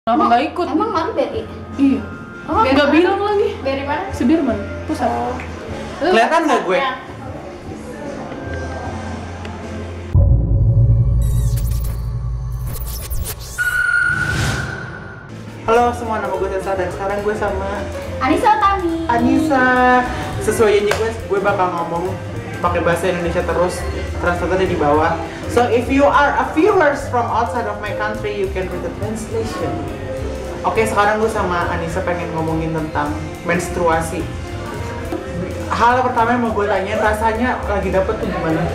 Kenapa nggak ikut? Emang malu Beri? Iya. Oh, Nggak bilang lagi. Beri mana? Sudirman, pusat. Kelihatan nggak gue? Halo semua, nama gue Sesa dan sekarang gue sama Anissa Tami. Anissa. Sesuai janji gue bakal ngomong pakai bahasa Indonesia terus, translatornya di bawah. So if you are a viewers from outside of my country, you can read the translation. Oke, sekarang gue sama Anissa pengen ngomongin tentang menstruasi. Hal pertama yang mau gue tanya, rasanya lagi dapet tuh gimana?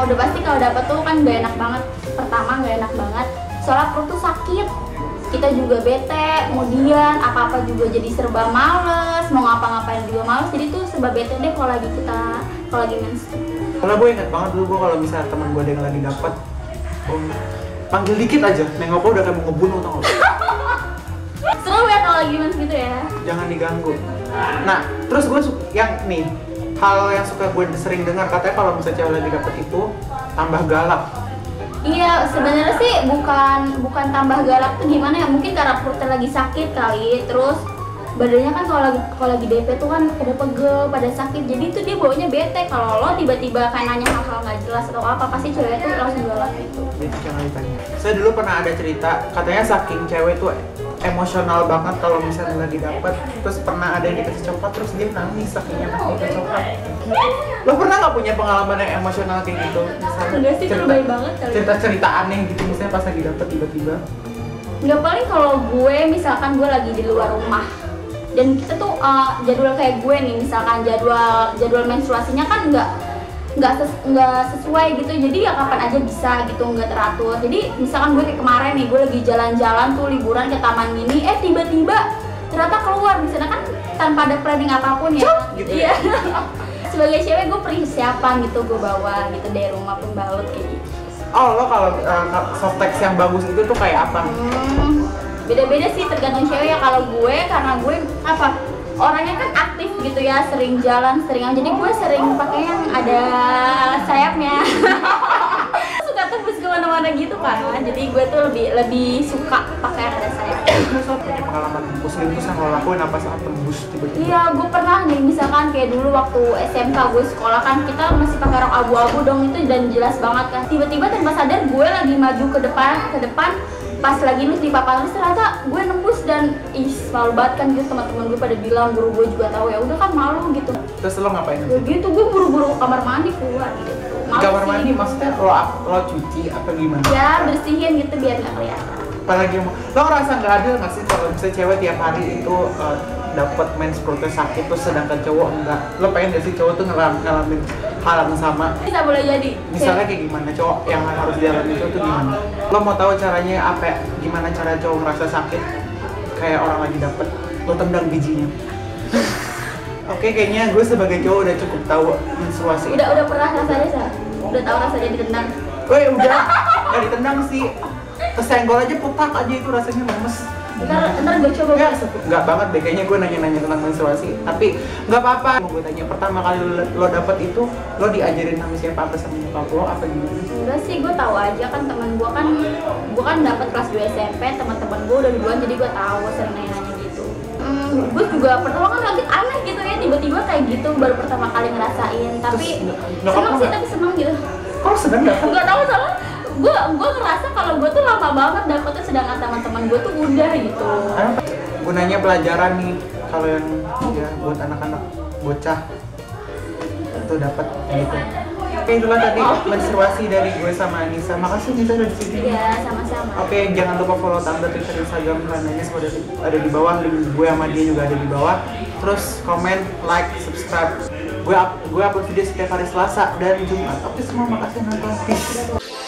Udah pasti kalau dapet tuh kan gak enak banget. Pertama gak enak banget, soalnya perut tuh sakit. Kita juga bete, kemudian apa-apa juga jadi serba males, mau ngapa-ngapain juga males. Jadi tuh serba bete deh kalau lagi menstruasi. Karena gue inget banget dulu gue kalau misalnya temen gue ada yang lagi dapet, panggil dikit aja, nengok gue udah kayak mau ngebunuh tau gak? Seru ya kalau lagi mens gitu ya. Jangan diganggu. Nah, terus gue yang nih, hal yang suka gue sering dengar katanya kalau misalnya cewek lagi dapet itu tambah galak. Iya, sebenarnya sih bukan tambah galak tuh gimana ya? Mungkin karena perutnya lagi sakit kali. Terus badannya kan kalau lagi DP tuh kan pada pegel, pada sakit. Jadi tuh dia baunya bete. Kalau lo tiba-tiba kayak nanya hal-hal nggak jelas atau apa, pasti cewek tuh langsung galak gitu. Gitu, jangan ditanya. Saya dulu pernah ada cerita, katanya saking cewek tuh emosional banget kalau misalnya lagi dapet, terus pernah ada yang dikasih coklat terus dia nangis saking enaknya dikasih coklat. Lo pernah nggak punya pengalaman yang emosional kayak gitu? Enggak sih, terbaik banget kali. Cerita-cerita aneh gitu misalnya pas lagi dapet tiba-tiba. Nggak, paling kalau gue misalkan gue lagi di luar rumah dan kita tuh jadwal kayak gue nih, misalkan jadwal menstruasinya kan nggak sesuai gitu, jadi ya kapan aja bisa gitu, nggak teratur. Jadi misalkan gue kayak kemarin nih, gue lagi jalan-jalan tuh liburan ke taman mini, tiba-tiba ternyata keluar misalnya kan tanpa ada planning apapun ya. Gitu. Iya. Sebagai cewek gue persiapan gitu, gue bawa gitu dari rumah pembalut kayak gitu. Oh, lo kalau softex yang bagus itu tuh kayak apa? Beda-beda sih tergantung cewek ya. Kalau gue, karena gue orangnya kan aktif gitu ya, sering jalan, jadi gue sering pakai yang ada sayapnya. Suka tembus kemana-mana gitu kan, jadi gue tuh lebih suka pakai yang ada sayap. Punya pengalaman tembus gitu terus yang lo lakuin apa saat tembus tiba-tiba? Iya, gue pernah nih, misalkan kayak dulu waktu SMK gue sekolah kan, kita masih pakai rok abu-abu dong itu, dan jelas banget kan. Tiba-tiba tanpa sadar gue lagi maju ke depan, pas lagi nus di papan terus ternyata gue nembus, dan malu banget kan gitu. Teman-teman gue pada bilang, guru gue juga tahu, ya udah kan malu gitu. Terus lo ngapain? Ya gitu, gue buru-buru ke kamar mandi keluar gitu. Di kamar mandi maksudnya lo cuci apa gimana? Ya bersihin gitu biar nggak kelihatan. Apalagi lo ngerasa nggak adil nggak sih kalau misalnya cewek tiap hari itu dapat mens perutnya sakit terus sedangkan cowok enggak? Lo pengen gak sih cowok tuh ngalamin hal yang sama? Bisa boleh jadi. Misalnya kayak gimana cowok yang harus dialami cowok tuh gimana? Lo mau tahu caranya apa? Gimana cara cowok ngerasa sakit kayak orang lagi dapet? Lo tendang bijinya. Oke, kayaknya gue sebagai cowok udah cukup tahu menstruasi. Udah pernah rasanya sih? Udah tahu rasanya ditendang? Woi udah, nggak ditendang sih. Kesenggol aja, putak aja itu rasanya lemes. Ntar gue coba. Nggak banget deh, kayaknya gue nanya-nanya tentang menstruasi. Tapi nggak apa-apa. Mau gue tanya, pertama kali lo dapet itu, lo diajarin sama siapa? Apa sama nyokap lo? Apa gimana? Enggak sih, gue tahu aja kan, teman gue kan dapet kelas 2 SMP, teman-teman gue udah duluan, jadi gue tahu, sering nanya-nanya gitu. Gue juga pertama kan lagi aneh gitu ya, tiba-tiba kayak gitu, baru pertama kali ngerasain. Tapi seneng sih, tapi seneng gitu. Kok seneng dapet? Nggak tahu, soalnya gue ngerasa kalau gue tuh lama banget dapetnya, sedangkan teman-teman gue tuh udah gitu. Gunanya pelajaran nih, kalau yang ya buat anak-anak bocah itu dapat gitu. Oke, itulah tadi menstruasi dari gue sama Anissa. Makasih Anissa udah di sini. Iya, sama-sama. Oke, jangan lupa follow Tante Twitter, Instagram, lainnya semua ada di bawah. Link gue sama dia juga ada di bawah. Terus komen, like, subscribe. Gue upload video setiap hari Selasa dan Jumat. Oke semua, makasih nonton. Peace.